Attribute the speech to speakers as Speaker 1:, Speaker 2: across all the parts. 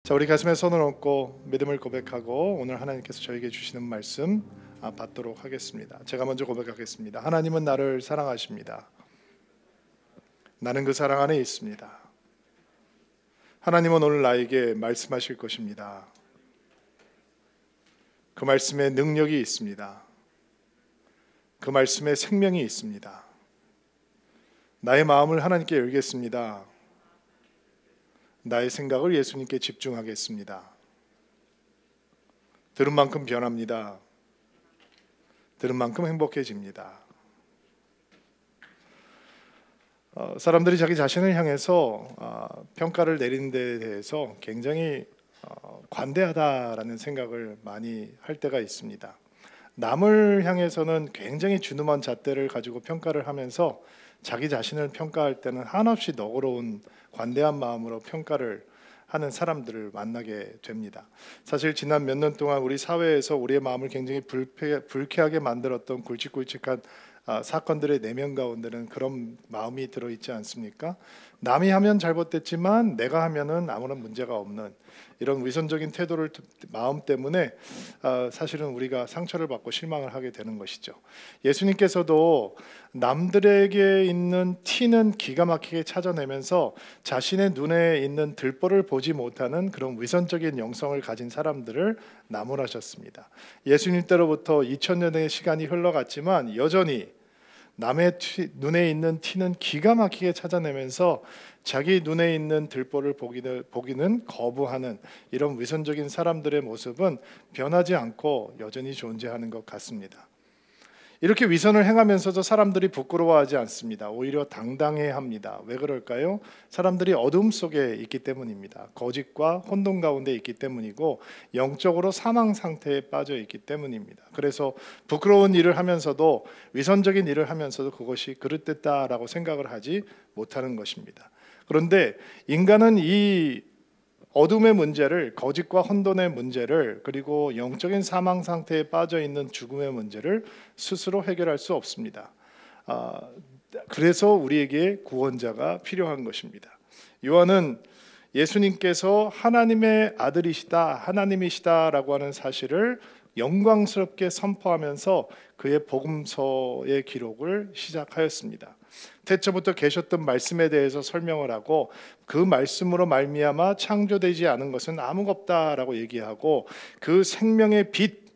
Speaker 1: 자, 우리 가슴에 손을 얹고 믿음을 고백하고 오늘 하나님께서 저에게 주시는 말씀 받도록 하겠습니다. 제가 먼저 고백하겠습니다. 하나님은 나를 사랑하십니다. 나는 그 사랑 안에 있습니다. 하나님은 오늘 나에게 말씀하실 것입니다. 그 말씀에 능력이 있습니다. 그 말씀에 생명이 있습니다. 나의 마음을 하나님께 열겠습니다. 나의 생각을 예수님께 집중하겠습니다. 들은 만큼 변합니다. 들은 만큼 행복해집니다. 사람들이 자기 자신을 향해서 평가를 내리는 데 대해서 굉장히 관대하다라는 생각을 많이 할 때가 있습니다. 남을 향해서는 굉장히 준엄한 잣대를 가지고 평가를 하면서 자기 자신을 평가할 때는 한없이 너그러운 관대한 마음으로 평가를 하는 사람들을 만나게 됩니다. 사실 지난 몇 년 동안 우리 사회에서 우리의 마음을 굉장히 불쾌하게 만들었던 굵직굵직한 사건들의 내면 가운데는 그런 마음이 들어있지 않습니까? 남이 하면 잘못됐지만 내가 하면은 아무런 문제가 없는 이런 위선적인 태도를 마음 때문에 사실은 우리가 상처를 받고 실망을 하게 되는 것이죠. 예수님께서도 남들에게 있는 티는 기가 막히게 찾아내면서 자신의 눈에 있는 들보를 보지 못하는 그런 위선적인 영성을 가진 사람들을 나무라셨습니다. 예수님 때로부터 2000년의 시간이 흘러갔지만 여전히 남의 눈에 있는 티는 기가 막히게 찾아내면서 자기 눈에 있는 들보를 보기는 거부하는 이런 위선적인 사람들의 모습은 변하지 않고 여전히 존재하는 것 같습니다. 이렇게 위선을 행하면서도 사람들이 부끄러워하지 않습니다. 오히려 당당해합니다. 왜 그럴까요? 사람들이 어둠 속에 있기 때문입니다. 거짓과 혼돈 가운데 있기 때문이고 영적으로 사망 상태에 빠져 있기 때문입니다. 그래서 부끄러운 일을 하면서도 위선적인 일을 하면서도 그것이 그릇됐다라고 생각을 하지 못하는 것입니다. 그런데 인간은 이 어둠의 문제를, 거짓과 혼돈의 문제를, 그리고 영적인 사망 상태에 빠져 있는 죽음의 문제를 스스로 해결할 수 없습니다. 그래서 우리에게 구원자가 필요한 것입니다. 요한은 예수님께서 하나님의 아들이시다, 하나님이시다라고 하는 사실을 영광스럽게 선포하면서 그의 복음서의 기록을 시작하였습니다. 태초부터 계셨던 말씀에 대해서 설명을 하고 그 말씀으로 말미암아 창조되지 않은 것은 아무것도 없다라고 얘기하고 그 생명의 빛,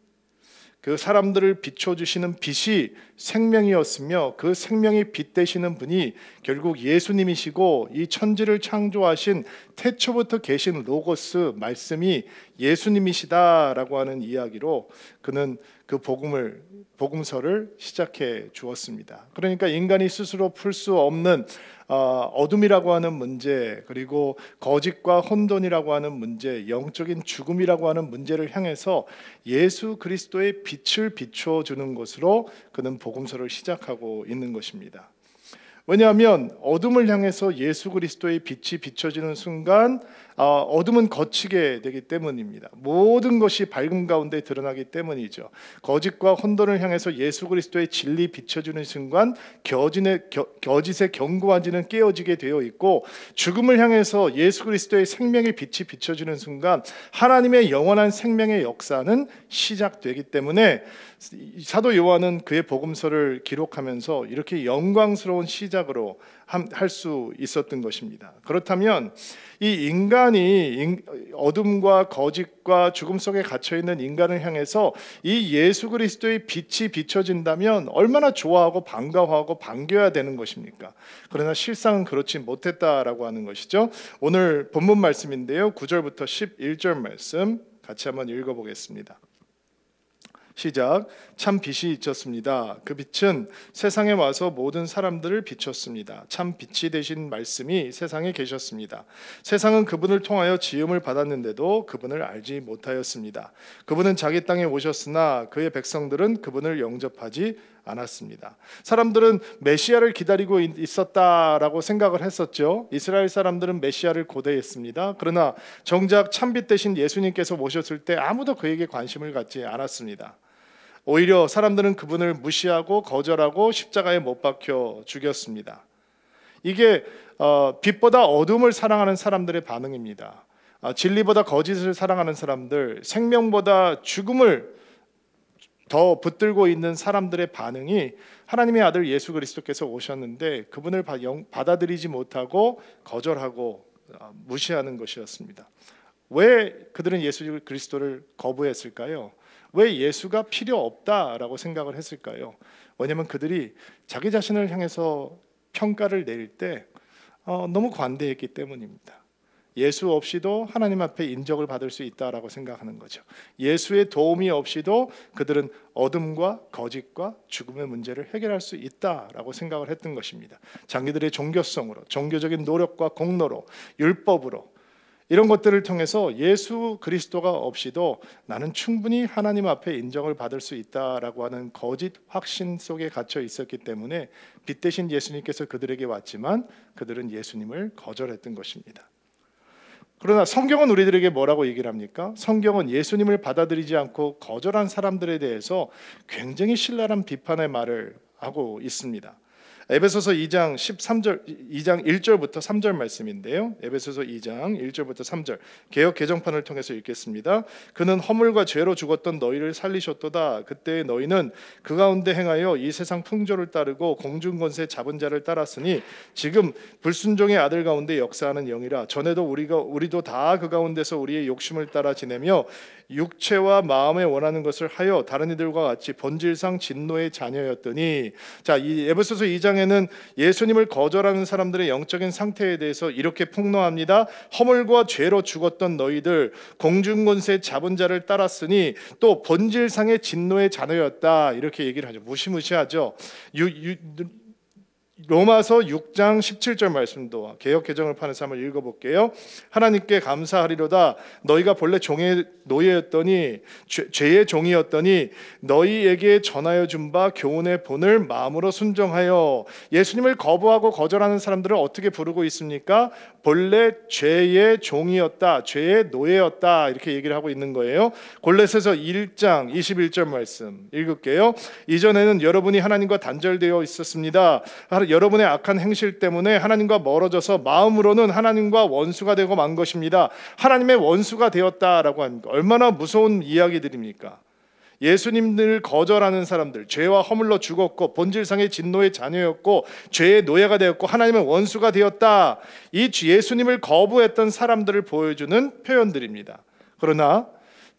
Speaker 1: 그 사람들을 비춰주시는 빛이 생명이었으며 그 생명의 빛 되시는 분이 결국 예수님이시고 이 천지를 창조하신 태초부터 계신 로고스 말씀이 예수님이시다라고 하는 이야기로 그는 그 복음서를 시작해 주었습니다. 그러니까 인간이 스스로 풀 수 없는 어둠이라고 하는 문제, 그리고 거짓과 혼돈이라고 하는 문제, 영적인 죽음이라고 하는 문제를 향해서 예수 그리스도의 빛을 비춰주는 것으로 그는 복음서를 시작하고 있는 것입니다. 왜냐하면 어둠을 향해서 예수 그리스도의 빛이 비춰지는 순간 어둠은 거치게 되기 때문입니다. 모든 것이 밝음 가운데 드러나기 때문이죠. 거짓과 혼돈을 향해서 예수 그리스도의 진리 비춰주는 순간 거짓의 견고한지는 깨어지게 되어 있고, 죽음을 향해서 예수 그리스도의 생명의 빛이 비춰지는 순간 하나님의 영원한 생명의 역사는 시작되기 때문에 사도 요한은 그의 복음서를 기록하면서 이렇게 영광스러운 시작으로 할 수 있었던 것입니다. 그렇다면 이 인간이 어둠과 거짓과 죽음 속에 갇혀 있는 인간을 향해서 이 예수 그리스도의 빛이 비춰진다면 얼마나 좋아하고 반가워하고 반겨야 되는 것입니까? 그러나 실상은 그렇지 못했다라고 하는 것이죠. 오늘 본문 말씀인데요, 9절부터 11절 말씀 같이 한번 읽어보겠습니다. 시작. 참 빛이 있었습니다. 그 빛은 세상에 와서 모든 사람들을 비췄습니다. 참 빛이 되신 말씀이 세상에 계셨습니다. 세상은 그분을 통하여 지음을 받았는데도 그분을 알지 못하였습니다. 그분은 자기 땅에 오셨으나 그의 백성들은 그분을 영접하지 않았습니다. 사람들은 메시아를 기다리고 있었다라고 생각을 했었죠. 이스라엘 사람들은 메시아를 고대했습니다. 그러나 정작 참빛 대신 예수님께서 오셨을 때 아무도 그에게 관심을 갖지 않았습니다. 오히려 사람들은 그분을 무시하고 거절하고 십자가에 못 박혀 죽였습니다. 이게 빛보다 어둠을 사랑하는 사람들의 반응입니다. 진리보다 거짓을 사랑하는 사람들, 생명보다 죽음을 더 붙들고 있는 사람들의 반응이 하나님의 아들 예수 그리스도께서 오셨는데 그분을 받아들이지 못하고 거절하고 무시하는 것이었습니다. 왜 그들은 예수 그리스도를 거부했을까요? 왜 예수가 필요 없다라고 생각을 했을까요? 왜냐하면 그들이 자기 자신을 향해서 평가를 내릴 때 너무 관대했기 때문입니다. 예수 없이도 하나님 앞에 인정을 받을 수 있다라고 생각하는 거죠. 예수의 도움이 없이도 그들은 어둠과 거짓과 죽음의 문제를 해결할 수 있다라고 생각을 했던 것입니다. 자기들의 종교성으로, 종교적인 노력과 공로로, 율법으로 이런 것들을 통해서 예수 그리스도가 없이도 나는 충분히 하나님 앞에 인정을 받을 수 있다라고 하는 거짓 확신 속에 갇혀 있었기 때문에 빛 대신 예수님께서 그들에게 왔지만 그들은 예수님을 거절했던 것입니다. 그러나 성경은 우리들에게 뭐라고 얘기를 합니까? 성경은 예수님을 받아들이지 않고 거절한 사람들에 대해서 굉장히 신랄한 비판의 말을 하고 있습니다. 에베소서 2장 1절부터 3절 말씀인데요. 에베소서 2장 1절부터 3절 개역 개정판을 통해서 읽겠습니다. 그는 허물과 죄로 죽었던 너희를 살리셨도다. 그때 너희는 그 가운데 행하여 이 세상 풍조를 따르고 공중 권세 잡은 자를 따랐으니 지금 불순종의 아들 가운데 역사하는 영이라. 전에도 우리도 다 그 가운데서 우리의 욕심을 따라 지내며 육체와 마음에 원하는 것을 하여 다른 이들과 같이 본질상 진노의 자녀였더니. 자, 이 에베소서 2장에는 예수님을 거절하는 사람들의 영적인 상태에 대해서 이렇게 폭로합니다. 허물과 죄로 죽었던 너희들 공중 권세 잡은 자를 따랐으니 또 본질상의 진노의 자녀였다. 이렇게 얘기를 하죠. 무시무시하죠. 로마서 6장 17절 말씀도 개역 개정을 판에서 한번 읽어볼게요. 하나님께 감사하리로다. 너희가 본래 종의 노예였더니 죄의 종이었더니 너희에게 전하여 준 바 교훈의 본을 마음으로 순종하여. 예수님을 거부하고 거절하는 사람들을 어떻게 부르고 있습니까? 본래 죄의 종이었다, 죄의 노예였다, 이렇게 얘기를 하고 있는 거예요. 골로새서 1장 21절 말씀 읽을게요. 이전에는 여러분이 하나님과 단절되어 있었습니다. 여러분의 악한 행실 때문에 하나님과 멀어져서 마음으로는 하나님과 원수가 되고 만 것입니다. 하나님의 원수가 되었다라고 하는 거 얼마나 무서운 이야기들입니까? 예수님을 거절하는 사람들, 죄와 허물로 죽었고 본질상의 진노의 자녀였고 죄의 노예가 되었고 하나님의 원수가 되었다. 이 예수님을 거부했던 사람들을 보여주는 표현들입니다. 그러나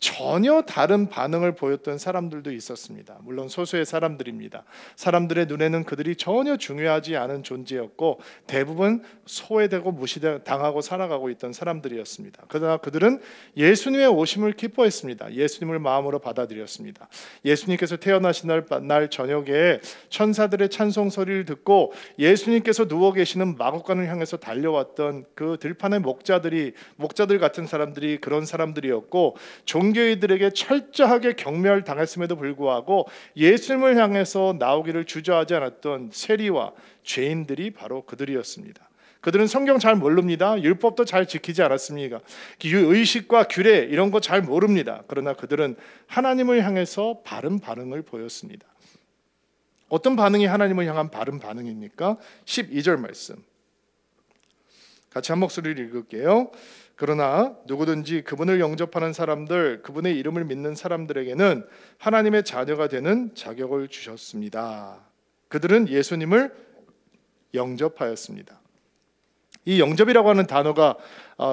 Speaker 1: 전혀 다른 반응을 보였던 사람들도 있었습니다. 물론 소수의 사람들입니다. 사람들의 눈에는 그들이 전혀 중요하지 않은 존재였고 대부분 소외되고 무시당하고 살아가고 있던 사람들이었습니다. 그러나 그들은 예수님의 오심을 기뻐했습니다. 예수님을 마음으로 받아들였습니다. 예수님께서 태어나신 날 저녁에 천사들의 찬송 소리를 듣고 예수님께서 누워 계시는 마국간을 향해서 달려왔던 그 들판의 목자들 같은 사람들이 그런 사람들이었고 종교인들에게 철저하게 경멸당했음에도 불구하고 예수님을 향해서 나오기를 주저하지 않았던 세리와 죄인들이 바로 그들이었습니다. 그들은 성경 잘 모릅니다. 율법도 잘 지키지 않았습니까? 의식과 규례 이런 거 잘 모릅니다. 그러나 그들은 하나님을 향해서 바른 반응을 보였습니다. 어떤 반응이 하나님을 향한 바른 반응입니까? 12절 말씀 같이 한 목소리를 읽을게요. 그러나 누구든지 그분을 영접하는 사람들, 그분의 이름을 믿는 사람들에게는 하나님의 자녀가 되는 자격을 주셨습니다. 그들은 예수님을 영접하였습니다. 이 영접이라고 하는 단어가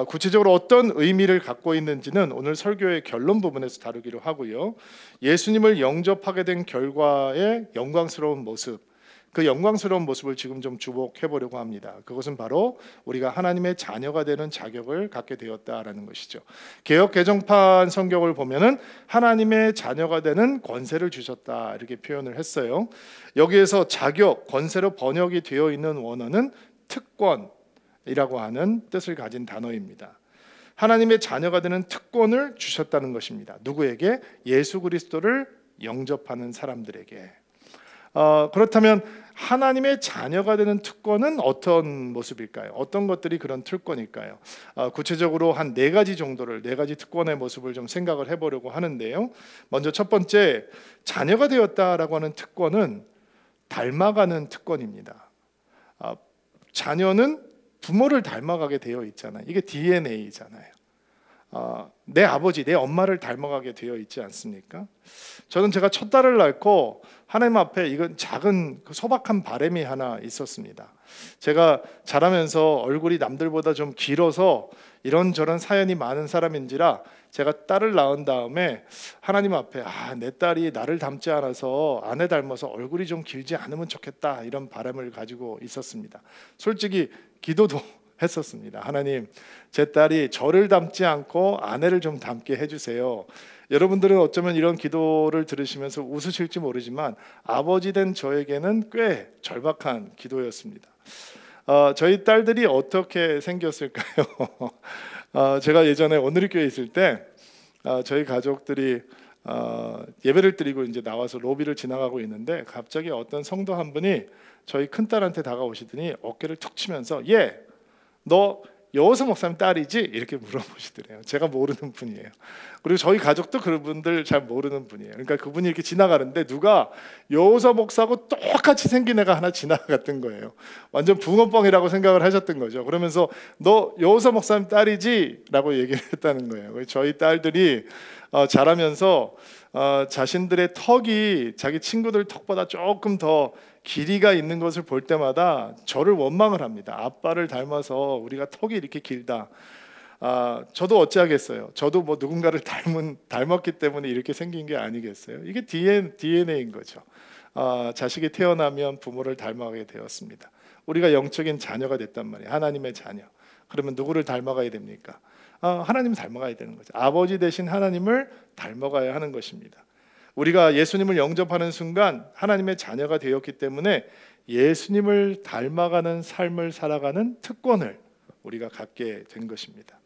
Speaker 1: 구체적으로 어떤 의미를 갖고 있는지는 오늘 설교의 결론 부분에서 다루기로 하고요. 예수님을 영접하게 된 결과의 영광스러운 모습, 그 영광스러운 모습을 지금 좀 주목해 보려고 합니다. 그것은 바로 우리가 하나님의 자녀가 되는 자격을 갖게 되었다라는 것이죠. 개역 개정판 성경을 보면은 하나님의 자녀가 되는 권세를 주셨다 이렇게 표현을 했어요. 여기에서 자격, 권세로 번역이 되어 있는 원어는 특권이라고 하는 뜻을 가진 단어입니다. 하나님의 자녀가 되는 특권을 주셨다는 것입니다. 누구에게? 예수 그리스도를 영접하는 사람들에게. 그렇다면 하나님의 자녀가 되는 특권은 어떤 모습일까요? 어떤 것들이 그런 특권일까요? 구체적으로 한 네 가지 특권의 모습을 좀 생각을 해보려고 하는데요. 먼저 첫 번째, 자녀가 되었다라고 하는 특권은 닮아가는 특권입니다. 자녀는 부모를 닮아가게 되어 있잖아요. 이게 DNA잖아요. 내 아버지, 내 엄마를 닮아가게 되어 있지 않습니까? 저는 제가 첫 딸을 낳고 하나님 앞에 이건 작은 소박한 바람이 하나 있었습니다. 제가 자라면서 얼굴이 남들보다 좀 길어서 이런저런 사연이 많은 사람인지라 제가 딸을 낳은 다음에 하나님 앞에 내 딸이 나를 닮지 않아서 아내 닮아서 얼굴이 좀 길지 않으면 좋겠다, 이런 바람을 가지고 있었습니다. 솔직히 기도도 했었습니다. 하나님, 제 딸이 저를 닮지 않고 아내를 좀 닮게 해주세요. 여러분들은 어쩌면 이런 기도를 들으시면서 웃으실지 모르지만 아버지 된 저에게는 꽤 절박한 기도였습니다. 저희 딸들이 어떻게 생겼을까요? 제가 예전에 오늘교회에 있을 때 저희 가족들이 예배를 드리고 이제 나와서 로비를 지나가고 있는데 갑자기 어떤 성도 한 분이 저희 큰딸한테 다가오시더니 어깨를 툭 치면서 너 여호수 목사님 딸이지? 이렇게 물어보시더래요. 제가 모르는 분이에요. 그리고 저희 가족도 그분들 잘 모르는 분이에요. 그러니까 그분이 이렇게 지나가는데 누가 여호수 목사하고 똑같이 생긴 애가 하나 지나갔던 거예요. 완전 붕어뻥이라고 생각을 하셨던 거죠. 그러면서 너 여호수 목사님 딸이지? 라고 얘기를 했다는 거예요. 저희 딸들이 자라면서 자신들의 턱이 자기 친구들 턱보다 조금 더 길이가 있는 것을 볼 때마다 저를 원망을 합니다. 아빠를 닮아서 우리가 턱이 이렇게 길다. 저도 어찌하겠어요. 저도 뭐 누군가를 닮았기 때문에 이렇게 생긴 게 아니겠어요. 이게 DNA인 거죠. 자식이 태어나면 부모를 닮아가게 되었습니다. 우리가 영적인 자녀가 됐단 말이에요. 하나님의 자녀. 그러면 누구를 닮아가야 됩니까? 하나님을 닮아가야 되는 거죠. 아버지 되신 하나님을 닮아가야 하는 것입니다. 우리가 예수님을 영접하는 순간 하나님의 자녀가 되었기 때문에 예수님을 닮아가는 삶을 살아가는 특권을 우리가 갖게 된 것입니다.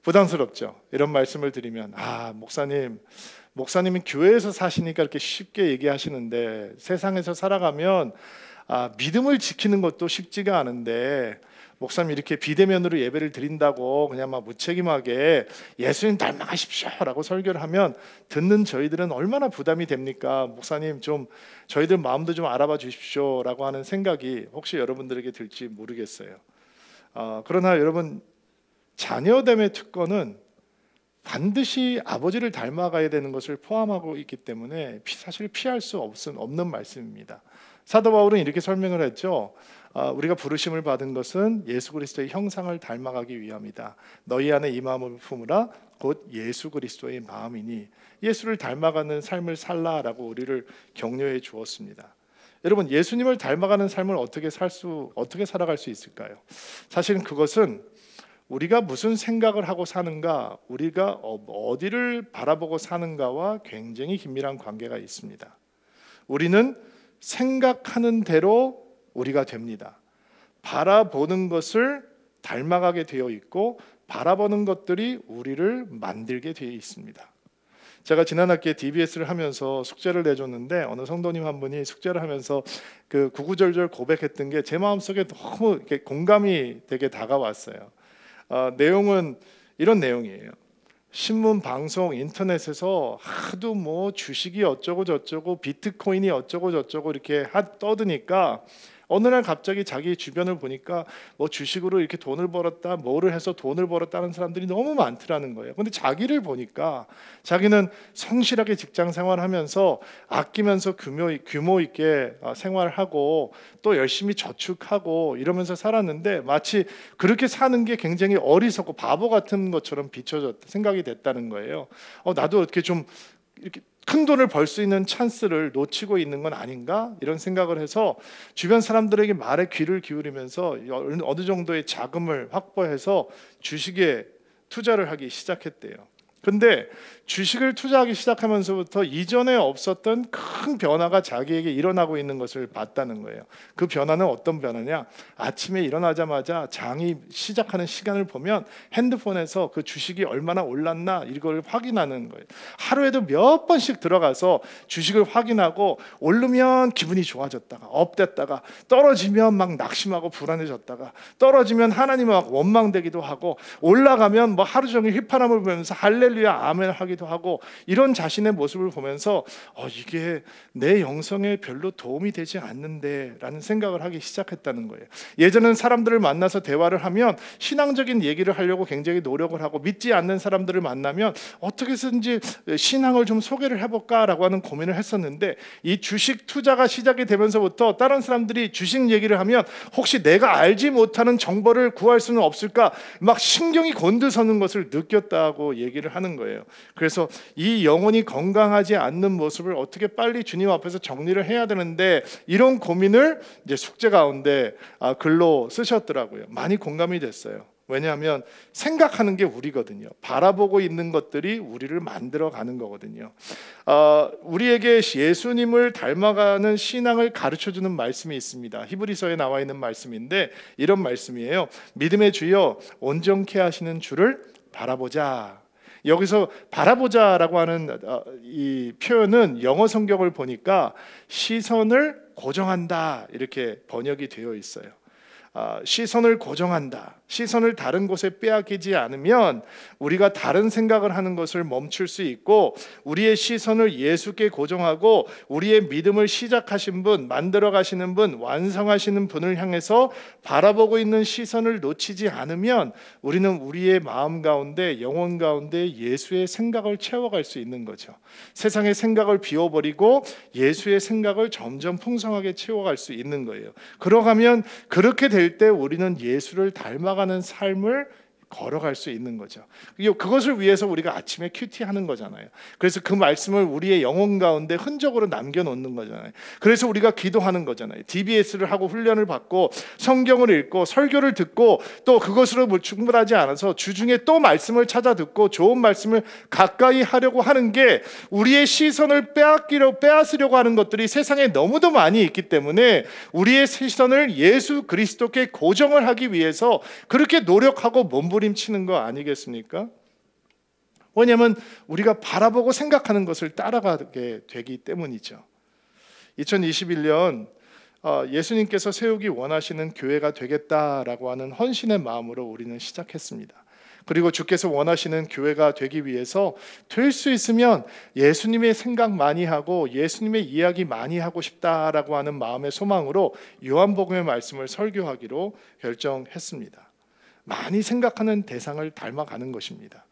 Speaker 1: 부담스럽죠. 이런 말씀을 드리면 목사님이 교회에서 사시니까 이렇게 쉽게 얘기하시는데 세상에서 살아가면 믿음을 지키는 것도 쉽지가 않은데 목사님 이렇게 비대면으로 예배를 드린다고 그냥 막 무책임하게 예수님 닮아가십시오라고 설교를 하면 듣는 저희들은 얼마나 부담이 됩니까? 목사님 좀 저희들 마음도 좀 알아봐 주십시오라고 하는 생각이 혹시 여러분들에게 들지 모르겠어요. 그러나 여러분, 자녀됨의 특권은 반드시 아버지를 닮아가야 되는 것을 포함하고 있기 때문에 사실 피할 수 없는 말씀입니다. 사도 바울은 이렇게 설명을 했죠. 우리가 부르심을 받은 것은 예수 그리스도의 형상을 닮아가기 위함이다. 너희 안에 이 마음을 품으라. 곧 예수 그리스도의 마음이니 예수를 닮아가는 삶을 살라라고 우리를 격려해 주었습니다. 여러분, 예수님을 닮아가는 삶을 어떻게 살아갈 수 있을까요? 사실은 그것은 우리가 무슨 생각을 하고 사는가, 우리가 어디를 바라보고 사는가와 굉장히 긴밀한 관계가 있습니다. 우리는 생각하는 대로 우리가 됩니다. 바라보는 것을 닮아가게 되어 있고 바라보는 것들이 우리를 만들게 되어 있습니다. 제가 지난 학기에 DBS를 하면서 숙제를 내줬는데 어느 성도님 한 분이 숙제를 하면서 그 구구절절 고백했던 게 제 마음속에 너무 이렇게 공감이 되게 다가왔어요. 내용은 이런 내용이에요. 신문, 방송, 인터넷에서 하도 뭐 주식이 어쩌고 저쩌고 비트코인이 어쩌고 저쩌고 이렇게 떠드니까 어느 날 갑자기 자기 주변을 보니까 뭐 주식으로 이렇게 돈을 벌었다, 뭐를 해서 돈을 벌었다는 사람들이 너무 많더라는 거예요. 근데 자기를 보니까 자기는 성실하게 직장 생활하면서 아끼면서 규모 있게 생활하고 또 열심히 저축하고 이러면서 살았는데 마치 그렇게 사는 게 굉장히 어리석고 바보 같은 것처럼 비춰졌다 생각이 됐다는 거예요. 나도 어떻게 좀 이렇게 큰 돈을 벌 수 있는 찬스를 놓치고 있는 건 아닌가? 이런 생각을 해서 주변 사람들에게 말에 귀를 기울이면서 어느 정도의 자금을 확보해서 주식에 투자를 하기 시작했대요. 근데 주식을 투자하기 시작하면서부터 이전에 없었던 큰 변화가 자기에게 일어나고 있는 것을 봤다는 거예요. 그 변화는 어떤 변화냐? 아침에 일어나자마자 장이 시작하는 시간을 보면 핸드폰에서 그 주식이 얼마나 올랐나 이걸 확인하는 거예요. 하루에도 몇 번씩 들어가서 주식을 확인하고 오르면 기분이 좋아졌다가 업됐다가 떨어지면 막 낙심하고 불안해졌다가 떨어지면 하나님을 막 원망되기도 하고 올라가면 뭐 하루 종일 휘파람을 불면서 할렐루야 할렐루야 아멘 하기도 하고, 이런 자신의 모습을 보면서 이게 내 영성에 별로 도움이 되지 않는데 라는 생각을 하기 시작했다는 거예요. 예전엔 사람들을 만나서 대화를 하면 신앙적인 얘기를 하려고 굉장히 노력을 하고, 믿지 않는 사람들을 만나면 어떻게 해서든지 신앙을 좀 소개를 해볼까라고 하는 고민을 했었는데, 이 주식 투자가 시작이 되면서부터 다른 사람들이 주식 얘기를 하면 혹시 내가 알지 못하는 정보를 구할 수는 없을까 막 신경이 곤두서는 것을 느꼈다고 얘기를 하는 거예요. 그래서 이 영혼이 건강하지 않는 모습을 어떻게 빨리 주님 앞에서 정리를 해야 되는데, 이런 고민을 이제 숙제 가운데 글로 쓰셨더라고요. 많이 공감이 됐어요. 왜냐하면 생각하는 게 우리거든요. 바라보고 있는 것들이 우리를 만들어가는 거거든요. 우리에게 예수님을 닮아가는 신앙을 가르쳐주는 말씀이 있습니다. 히브리서에 나와 있는 말씀인데 이런 말씀이에요. 믿음의 주여 온전케 하시는 주를 바라보자. 여기서 바라보자라고 하는 이 표현은 영어 성경을 보니까 시선을 고정한다 이렇게 번역이 되어 있어요. 시선을 고정한다. 시선을 다른 곳에 빼앗기지 않으면 우리가 다른 생각을 하는 것을 멈출 수 있고, 우리의 시선을 예수께 고정하고 우리의 믿음을 시작하신 분, 만들어 가시는 분, 완성하시는 분을 향해서 바라보고 있는 시선을 놓치지 않으면 우리는 우리의 마음 가운데, 영혼 가운데 예수의 생각을 채워갈 수 있는 거죠. 세상의 생각을 비워버리고 예수의 생각을 점점 풍성하게 채워갈 수 있는 거예요. 그러가면 그렇게 될 때 우리는 예수를 닮아가는 삶을 걸어갈 수 있는 거죠. 그것을 위해서 우리가 아침에 큐티하는 거잖아요. 그래서 그 말씀을 우리의 영혼 가운데 흔적으로 남겨놓는 거잖아요. 그래서 우리가 기도하는 거잖아요. DBS를 하고 훈련을 받고 성경을 읽고 설교를 듣고, 또 그것으로 충분하지 않아서 주중에 또 말씀을 찾아 듣고 좋은 말씀을 가까이 하려고 하는 게, 우리의 시선을 빼앗으려고 하는 것들이 세상에 너무도 많이 있기 때문에 우리의 시선을 예수 그리스도께 고정을 하기 위해서 그렇게 노력하고 몸부림치는 거 아니겠습니까? 왜냐하면 우리가 바라보고 생각하는 것을 따라가게 되기 때문이죠. 2021년 예수님께서 세우기 원하시는 교회가 되겠다라고 하는 헌신의 마음으로 우리는 시작했습니다. 그리고 주께서 원하시는 교회가 되기 위해서 될 수 있으면 예수님의 생각 많이 하고 예수님의 이야기 많이 하고 싶다라고 하는 마음의 소망으로 요한복음의 말씀을 설교하기로 결정했습니다. 많이 생각하는 대상을 닮아가는 것입니다.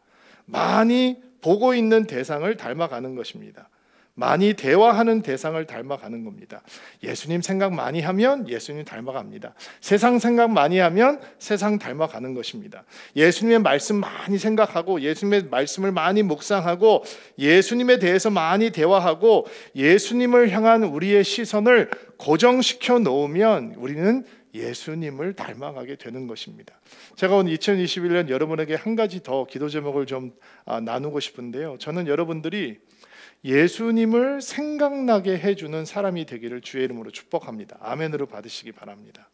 Speaker 1: 많이 보고 있는 대상을 닮아가는 것입니다. 많이 대화하는 대상을 닮아가는 겁니다. 예수님 생각 많이 하면 예수님 닮아갑니다. 세상 생각 많이 하면 세상 닮아가는 것입니다. 예수님의 말씀 많이 생각하고 예수님의 말씀을 많이 묵상하고 예수님에 대해서 많이 대화하고 예수님을 향한 우리의 시선을 고정시켜 놓으면 우리는 예수님을 닮아가게 되는 것입니다. 제가 오늘 2021년 여러분에게 한 가지 더 기도 제목을 좀 나누고 싶은데요. 저는 여러분들이 예수님을 생각나게 해주는 사람이 되기를 주의 이름으로 축복합니다. 아멘으로 받으시기 바랍니다.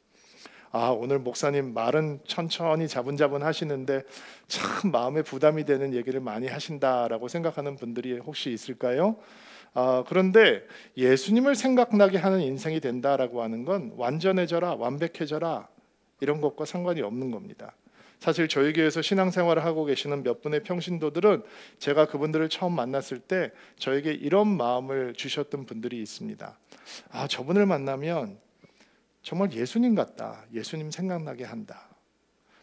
Speaker 1: 오늘 목사님 말은 천천히 자분자분 하시는데 참 마음에 부담이 되는 얘기를 많이 하신다라고 생각하는 분들이 혹시 있을까요? 그런데 예수님을 생각나게 하는 인생이 된다라고 하는 건 완전해져라, 완벽해져라 이런 것과 상관이 없는 겁니다. 사실 저희 교회에서 신앙생활을 하고 계시는 몇 분의 평신도들은 제가 그분들을 처음 만났을 때 저에게 이런 마음을 주셨던 분들이 있습니다. 저분을 만나면 정말 예수님 같다, 예수님 생각나게 한다.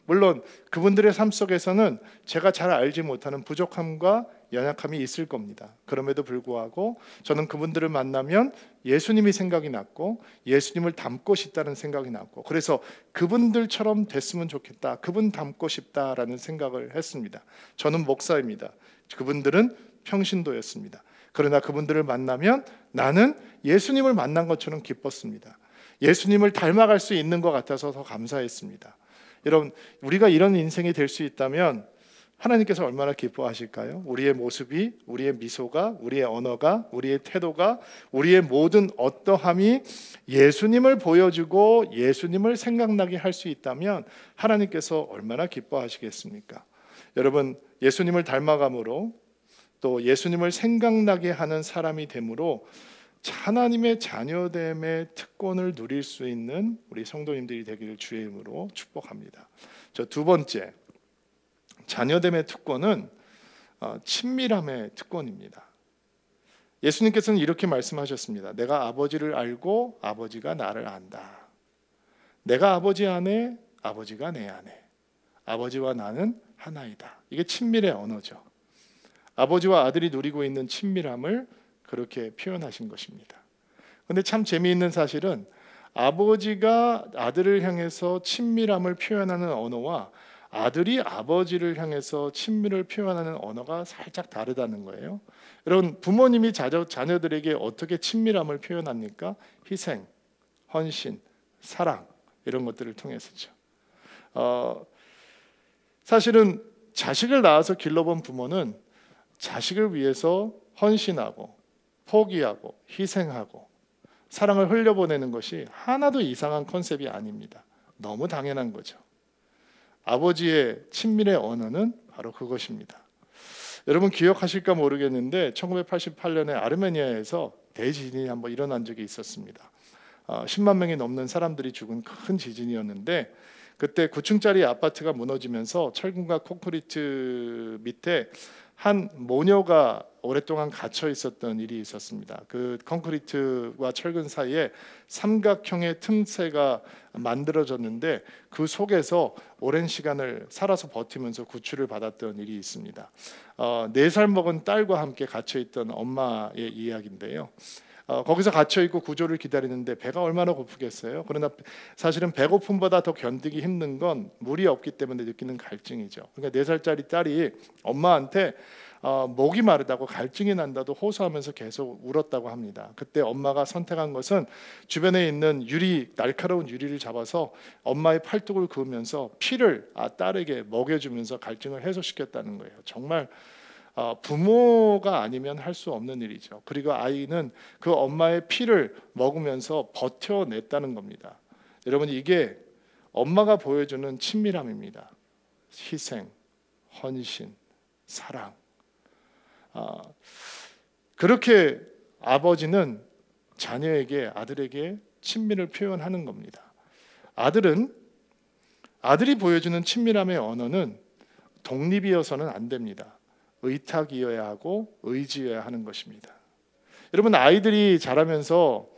Speaker 1: 물론 그분들의 삶 속에서는 제가 잘 알지 못하는 부족함과 연약함이 있을 겁니다. 그럼에도 불구하고 저는 그분들을 만나면 예수님이 생각이 났고 예수님을 닮고 싶다는 생각이 났고, 그래서 그분들처럼 됐으면 좋겠다, 그분 닮고 싶다라는 생각을 했습니다. 저는 목사입니다. 그분들은 평신도였습니다. 그러나 그분들을 만나면 나는 예수님을 만난 것처럼 기뻤습니다. 예수님을 닮아갈 수 있는 것 같아서 더 감사했습니다. 여러분, 우리가 이런 인생이 될 수 있다면 하나님께서 얼마나 기뻐하실까요? 우리의 모습이, 우리의 미소가, 우리의 언어가, 우리의 태도가, 우리의 모든 어떠함이 예수님을 보여주고 예수님을 생각나게 할 수 있다면 하나님께서 얼마나 기뻐하시겠습니까? 여러분, 예수님을 닮아감으로 또 예수님을 생각나게 하는 사람이 됨으로 하나님의 자녀됨의 특권을 누릴 수 있는 우리 성도님들이 되기를 주의 이름으로 축복합니다. 두 번째, 자녀됨의 특권은 친밀함의 특권입니다. 예수님께서는 이렇게 말씀하셨습니다. 내가 아버지를 알고 아버지가 나를 안다. 내가 아버지 안에 아버지가 내 안에, 아버지와 나는 하나이다. 이게 친밀의 언어죠. 아버지와 아들이 누리고 있는 친밀함을 그렇게 표현하신 것입니다. 그런데 참 재미있는 사실은 아버지가 아들을 향해서 친밀함을 표현하는 언어와 아들이 아버지를 향해서 친밀을 표현하는 언어가 살짝 다르다는 거예요. 여러분, 부모님이 자녀들에게 어떻게 친밀함을 표현합니까? 희생, 헌신, 사랑, 이런 것들을 통해서죠. 사실은 자식을 낳아서 길러본 부모는 자식을 위해서 헌신하고 포기하고 희생하고 사랑을 흘려보내는 것이 하나도 이상한 컨셉이 아닙니다. 너무 당연한 거죠. 아버지의 친밀의 언어는 바로 그것입니다. 여러분 기억하실까 모르겠는데 1988년에 아르메니아에서 대지진이 한번 일어난 적이 있었습니다. 10만 명이 넘는 사람들이 죽은 큰 지진이었는데, 그때 9층짜리 아파트가 무너지면서 철근과 콘크리트 밑에 한 모녀가 오랫동안 갇혀 있었던 일이 있었습니다. 그 콘크리트와 철근 사이에 삼각형의 틈새가 만들어졌는데 그 속에서 오랜 시간을 살아서 버티면서 구출을 받았던 일이 있습니다. 4살 먹은 딸과 함께 갇혀 있던 엄마의 이야기인데요. 거기서 갇혀있고 구조를 기다리는데 배가 얼마나 고프겠어요. 그러나 사실은 배고픔보다 더 견디기 힘든 건 물이 없기 때문에 느끼는 갈증이죠. 그러니까 4살짜리 딸이 엄마한테 목이 마르다고 갈증이 난다도 호소하면서 계속 울었다고 합니다. 그때 엄마가 선택한 것은 주변에 있는 날카로운 유리를 잡아서 엄마의 팔뚝을 그으면서 피를 딸에게 먹여주면서 갈증을 해소시켰다는 거예요. 정말 부모가 아니면 할 수 없는 일이죠. 그리고 아이는 그 엄마의 피를 먹으면서 버텨냈다는 겁니다. 여러분, 이게 엄마가 보여주는 친밀함입니다. 희생, 헌신, 사랑. 그렇게 아버지는 자녀에게, 아들에게 친밀을 표현하는 겁니다. 아들이 보여주는 친밀함의 언어는 독립이어서는 안 됩니다. 의탁이어야 하고 의지여야 하는 것입니다. 여러분, 아이들이 자라면서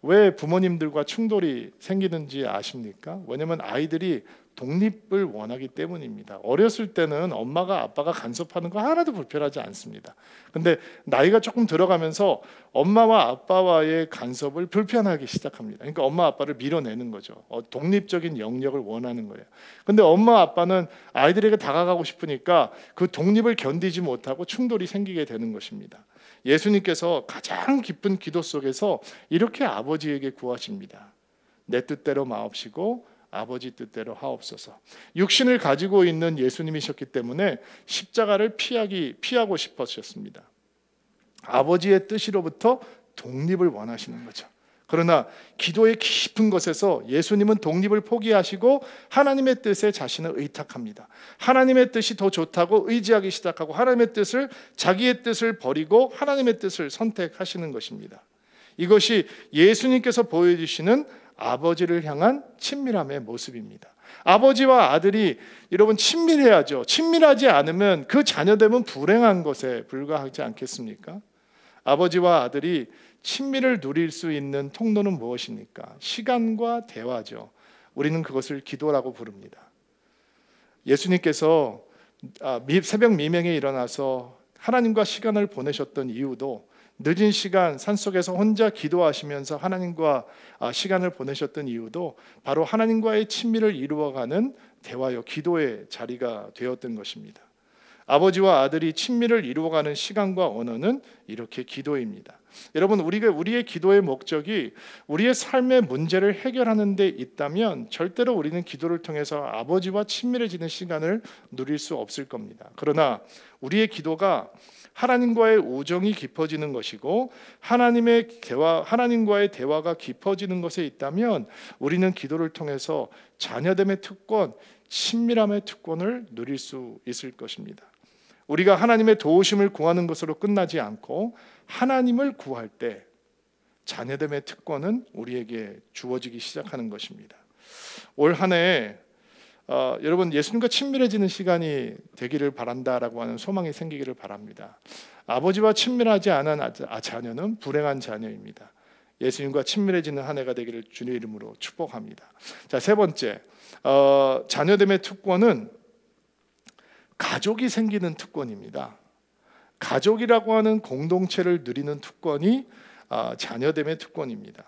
Speaker 1: 왜 부모님들과 충돌이 생기는지 아십니까? 왜냐하면 아이들이 독립을 원하기 때문입니다. 어렸을 때는 엄마가 아빠가 간섭하는 거 하나도 불편하지 않습니다. 근데 나이가 조금 들어가면서 엄마와 아빠와의 간섭을 불편하기 시작합니다. 그러니까 엄마 아빠를 밀어내는 거죠. 독립적인 영역을 원하는 거예요. 근데 엄마 아빠는 아이들에게 다가가고 싶으니까 그 독립을 견디지 못하고 충돌이 생기게 되는 것입니다. 예수님께서 가장 깊은 기도 속에서 이렇게 아버지에게 구하십니다. 내 뜻대로 마옵시고 아버지 뜻대로 하옵소서. 육신을 가지고 있는 예수님이셨기 때문에 십자가를 피하고 싶으셨습니다. 아버지의 뜻으로부터 독립을 원하시는 거죠. 그러나 기도의 깊은 곳에서 예수님은 독립을 포기하시고 하나님의 뜻에 자신을 의탁합니다. 하나님의 뜻이 더 좋다고 의지하기 시작하고 하나님의 뜻을, 자기의 뜻을 버리고 하나님의 뜻을 선택하시는 것입니다. 이것이 예수님께서 보여주시는 아버지를 향한 친밀함의 모습입니다. 아버지와 아들이 여러분 친밀해야죠. 친밀하지 않으면 그 자녀됨은 불행한 것에 불과하지 않겠습니까? 아버지와 아들이 친밀을 누릴 수 있는 통로는 무엇입니까? 시간과 대화죠. 우리는 그것을 기도라고 부릅니다. 예수님께서 새벽 미명에 일어나서 하나님과 시간을 보내셨던 이유도 늦은 시간 산속에서 혼자 기도하시면서 하나님과 시간을 보내셨던 이유도 바로 하나님과의 친밀을 이루어가는 대화요, 기도의 자리가 되었던 것입니다. 아버지와 아들이 친밀을 이루어가는 시간과 언어는 이렇게 기도입니다. 여러분, 우리의 기도의 목적이 우리의 삶의 문제를 해결하는 데 있다면 절대로 우리는 기도를 통해서 아버지와 친밀해지는 시간을 누릴 수 없을 겁니다. 그러나 우리의 기도가 하나님과의 우정이 깊어지는 것이고 하나님과의 대화가 깊어지는 것에 있다면 우리는 기도를 통해서 자녀됨의 특권, 친밀함의 특권을 누릴 수 있을 것입니다. 우리가 하나님의 도우심을 구하는 것으로 끝나지 않고 하나님을 구할 때 자녀됨의 특권은 우리에게 주어지기 시작하는 것입니다. 올 한 해 여러분 예수님과 친밀해지는 시간이 되기를 바란다라고 하는 소망이 생기기를 바랍니다. 아버지와 친밀하지 않은 자녀는 불행한 자녀입니다. 예수님과 친밀해지는 한 해가 되기를 주님의 이름으로 축복합니다. 자, 세 번째, 자녀됨의 특권은 가족이 생기는 특권입니다. 가족이라고 하는 공동체를 누리는 특권이 자녀됨의 특권입니다.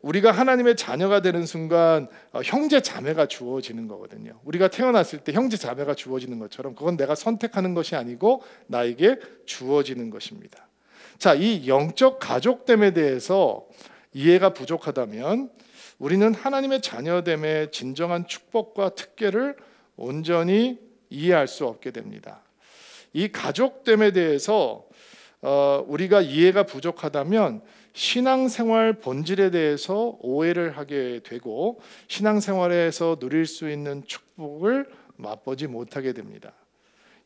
Speaker 1: 우리가 하나님의 자녀가 되는 순간 형제 자매가 주어지는 거거든요. 우리가 태어났을 때 형제 자매가 주어지는 것처럼 그건 내가 선택하는 것이 아니고 나에게 주어지는 것입니다. 자, 이 영적 가족됨에 대해서 이해가 부족하다면 우리는 하나님의 자녀됨의 진정한 축복과 특권을 온전히 이해할 수 없게 됩니다. 이 가족됨에 대해서 우리가 이해가 부족하다면 신앙생활 본질에 대해서 오해를 하게 되고 신앙생활에서 누릴 수 있는 축복을 맛보지 못하게 됩니다.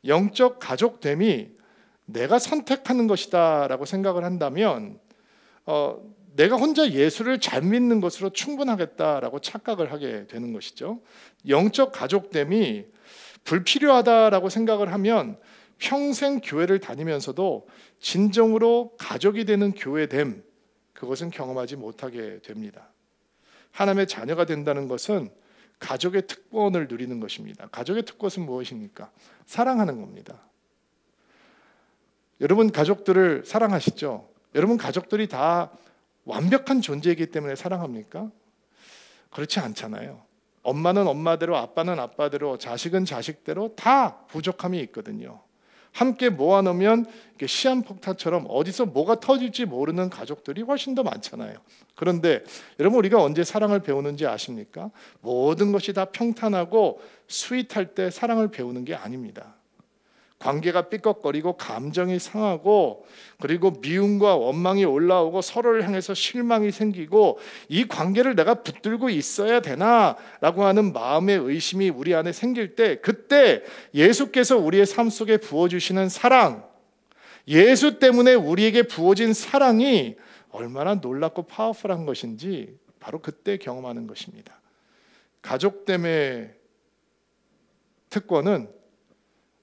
Speaker 1: 영적 가족됨이 내가 선택하는 것이다 라고 생각을 한다면 내가 혼자 예수를 잘 믿는 것으로 충분하겠다라고 착각을 하게 되는 것이죠. 영적 가족됨이 불필요하다라고 생각을 하면 평생 교회를 다니면서도 진정으로 가족이 되는 교회됨, 그것은 경험하지 못하게 됩니다. 하나님의 자녀가 된다는 것은 가족의 특권을 누리는 것입니다. 가족의 특권은 무엇입니까? 사랑하는 겁니다. 여러분 가족들을 사랑하시죠? 여러분 가족들이 다 완벽한 존재이기 때문에 사랑합니까? 그렇지 않잖아요. 엄마는 엄마대로, 아빠는 아빠대로, 자식은 자식대로 다 부족함이 있거든요. 함께 모아놓으면 시한폭탄처럼 어디서 뭐가 터질지 모르는 가족들이 훨씬 더 많잖아요. 그런데 여러분 우리가 언제 사랑을 배우는지 아십니까? 모든 것이 다 평탄하고 스윗할 때 사랑을 배우는 게 아닙니다. 관계가 삐걱거리고 감정이 상하고 그리고 미움과 원망이 올라오고 서로를 향해서 실망이 생기고 이 관계를 내가 붙들고 있어야 되나라고 하는 마음의 의심이 우리 안에 생길 때 그때 예수께서 우리의 삶 속에 부어주시는 사랑, 예수 때문에 우리에게 부어진 사랑이 얼마나 놀랍고 파워풀한 것인지 바로 그때 경험하는 것입니다. 가족됨의 특권은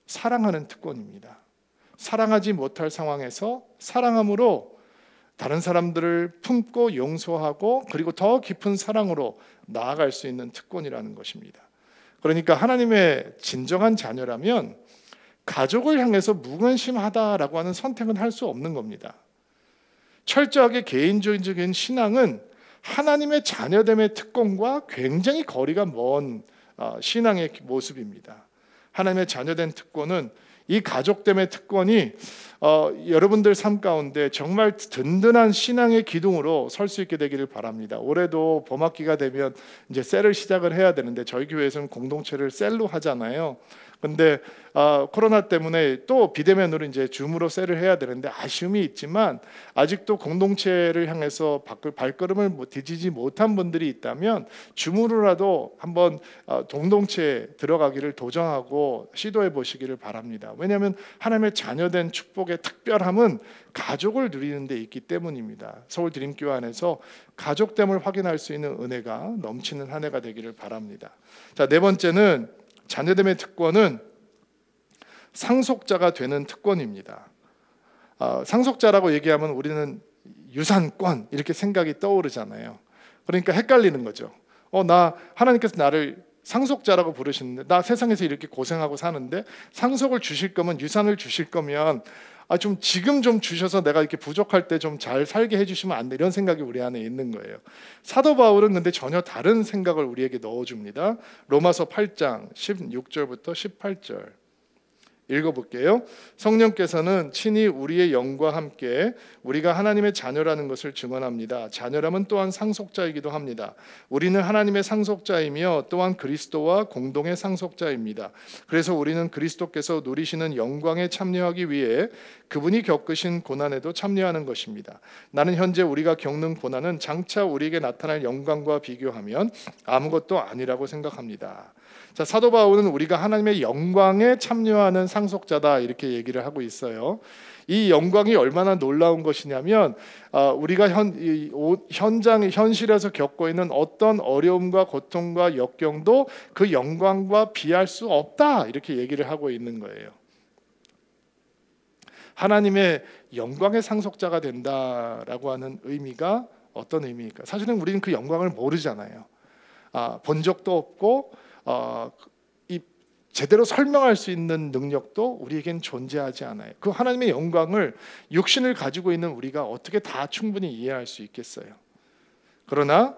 Speaker 1: 사랑하는 특권입니다. 사랑하지 못할 상황에서 사랑함으로 다른 사람들을 품고 용서하고 그리고 더 깊은 사랑으로 나아갈 수 있는 특권이라는 것입니다. 그러니까 하나님의 진정한 자녀라면 가족을 향해서 무관심하다라고 하는 선택은 할 수 없는 겁니다. 철저하게 개인주의적인 신앙은 하나님의 자녀됨의 특권과 굉장히 거리가 먼 신앙의 모습입니다. 하나님의 자녀된 특권은 이 가족됨의 특권이 여러분들 삶 가운데 정말 든든한 신앙의 기둥으로 설 수 있게 되기를 바랍니다. 올해도 봄학기가 되면 이제 셀을 시작을 해야 되는데 저희 교회에서는 공동체를 셀로 하잖아요. 근데 코로나 때문에 또 비대면으로 이제 줌으로 셀을 해야 되는데 아쉬움이 있지만 아직도 공동체를 향해서 발걸음을 디디지 못한 분들이 있다면 줌으로라도 한번 공동체에 들어가기를 도전하고 시도해 보시기를 바랍니다. 왜냐하면 하나님의 자녀된 축복의 특별함은 가족을 누리는 데 있기 때문입니다. 서울 드림교회 안에서 가족됨을 확인할 수 있는 은혜가 넘치는 한 해가 되기를 바랍니다. 자, 네 번째는 자녀됨의 특권은 상속자가 되는 특권입니다. 상속자라고 얘기하면 우리는 유산권 이렇게 생각이 떠오르잖아요. 그러니까 헷갈리는 거죠. 하나님께서 나를 상속자라고 부르시는데 나 세상에서 이렇게 고생하고 사는데 상속을 주실 거면 유산을 주실 거면 좀 지금 좀 주셔서 내가 이렇게 부족할 때 좀 잘 살게 해주시면 안 돼, 이런 생각이 우리 안에 있는 거예요. 사도 바울은 근데 전혀 다른 생각을 우리에게 넣어줍니다. 로마서 8장 16절부터 18절 읽어볼게요. 성령께서는 친히 우리의 영과 함께 우리가 하나님의 자녀라는 것을 증언합니다. 자녀라면 또한 상속자이기도 합니다. 우리는 하나님의 상속자이며 또한 그리스도와 공동의 상속자입니다. 그래서 우리는 그리스도께서 누리시는 영광에 참여하기 위해 그분이 겪으신 고난에도 참여하는 것입니다. 나는 현재 우리가 겪는 고난은 장차 우리에게 나타날 영광과 비교하면 아무것도 아니라고 생각합니다. 자, 사도 바울은 우리가 하나님의 영광에 참여하는 상속자다 이렇게 얘기를 하고 있어요. 이 영광이 얼마나 놀라운 것이냐면 우리가 현실에서 겪고 있는 어떤 어려움과 고통과 역경도 그 영광과 비할 수 없다 이렇게 얘기를 하고 있는 거예요. 하나님의 영광의 상속자가 된다라고 하는 의미가 어떤 의미일까? 사실은 우리는 그 영광을 모르잖아요. 본 적도 없고 제대로 설명할 수 있는 능력도 우리에겐 존재하지 않아요. 그 하나님의 영광을 육신을 가지고 있는 우리가 어떻게 다 충분히 이해할 수 있겠어요? 그러나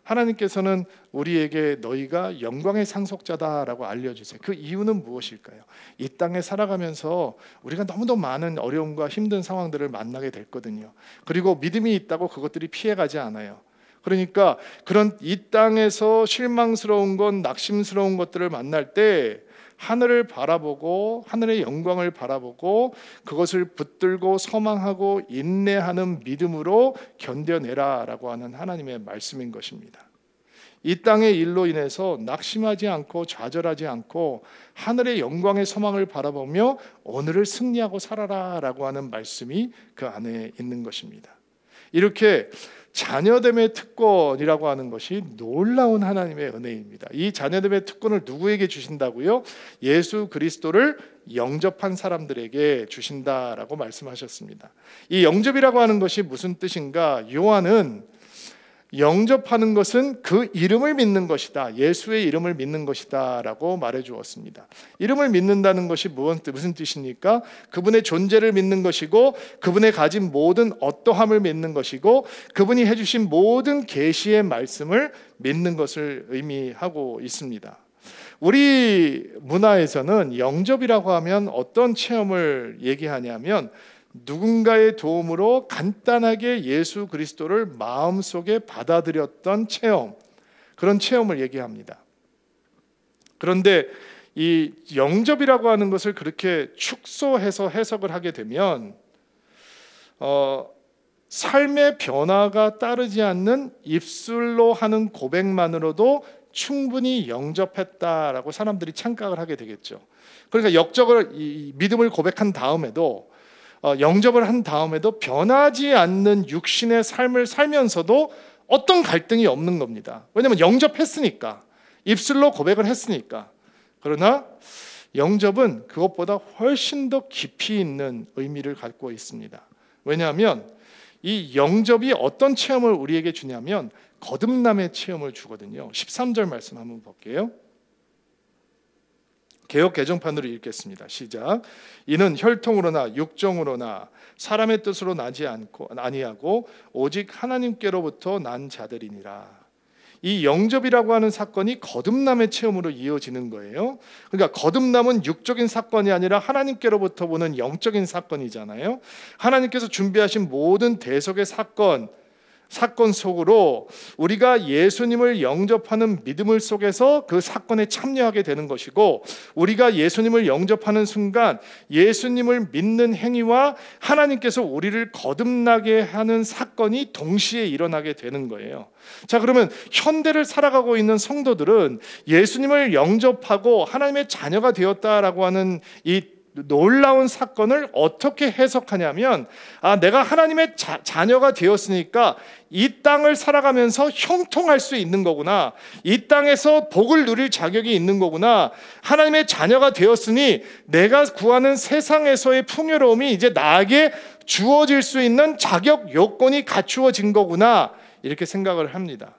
Speaker 1: 하나님께서는 우리에게 너희가 영광의 상속자다라고 알려주세요. 그 이유는 무엇일까요? 이 땅에 살아가면서 우리가 너무도 많은 어려움과 힘든 상황들을 만나게 됐거든요. 그리고 믿음이 있다고 그것들이 피해가지 않아요. 그러니까 그런 이 땅에서 실망스러운 것, 낙심스러운 것들을 만날 때 하늘을 바라보고 하늘의 영광을 바라보고 그것을 붙들고 소망하고 인내하는 믿음으로 견뎌내라라고 하는 하나님의 말씀인 것입니다. 이 땅의 일로 인해서 낙심하지 않고 좌절하지 않고 하늘의 영광의 소망을 바라보며 오늘을 승리하고 살아라라고 하는 말씀이 그 안에 있는 것입니다. 이렇게 자녀됨의 특권이라고 하는 것이 놀라운 하나님의 은혜입니다. 이 자녀됨의 특권을 누구에게 주신다고요? 예수 그리스도를 영접한 사람들에게 주신다라고 말씀하셨습니다. 이 영접이라고 하는 것이 무슨 뜻인가? 요한은 영접하는 것은 그 이름을 믿는 것이다. 예수의 이름을 믿는 것이다 라고 말해 주었습니다. 이름을 믿는다는 것이 무슨 뜻입니까? 그분의 존재를 믿는 것이고 그분의 가진 모든 어떠함을 믿는 것이고 그분이 해주신 모든 계시의 말씀을 믿는 것을 의미하고 있습니다. 우리 문화에서는 영접이라고 하면 어떤 체험을 얘기하냐면 누군가의 도움으로 간단하게 예수 그리스도를 마음속에 받아들였던 체험, 그런 체험을 얘기합니다. 그런데 이 영접이라고 하는 것을 그렇게 축소해서 해석을 하게 되면 삶의 변화가 따르지 않는 입술로 하는 고백만으로도 충분히 영접했다라고 사람들이 착각을 하게 되겠죠. 그러니까 믿음을 고백한 다음에도 영접을 한 다음에도 변하지 않는 육신의 삶을 살면서도 어떤 갈등이 없는 겁니다. 왜냐하면 영접했으니까, 입술로 고백을 했으니까. 그러나 영접은 그것보다 훨씬 더 깊이 있는 의미를 갖고 있습니다. 왜냐하면 이 영접이 어떤 체험을 우리에게 주냐면 거듭남의 체험을 주거든요. 13절 말씀 한번 볼게요. 개역 개정판으로 읽겠습니다. 시작. 이는 혈통으로나 육정으로나 사람의 뜻으로 나지 아니하고 오직 하나님께로부터 난 자들이니라. 이 영접이라고 하는 사건이 거듭남의 체험으로 이어지는 거예요. 그러니까 거듭남은 육적인 사건이 아니라 하나님께로부터 보는 영적인 사건이잖아요. 하나님께서 준비하신 모든 대속의 사건 속으로 우리가 예수님을 영접하는 믿음을 속에서 그 사건에 참여하게 되는 것이고, 우리가 예수님을 영접하는 순간 예수님을 믿는 행위와 하나님께서 우리를 거듭나게 하는 사건이 동시에 일어나게 되는 거예요. 자, 그러면 현대를 살아가고 있는 성도들은 예수님을 영접하고 하나님의 자녀가 되었다라고 하는 이 놀라운 사건을 어떻게 해석하냐면, 내가 하나님의 자녀가 되었으니까 이 땅을 살아가면서 형통할 수 있는 거구나, 이 땅에서 복을 누릴 자격이 있는 거구나, 하나님의 자녀가 되었으니 내가 구하는 세상에서의 풍요로움이 이제 나에게 주어질 수 있는 자격 요건이 갖추어진 거구나, 이렇게 생각을 합니다.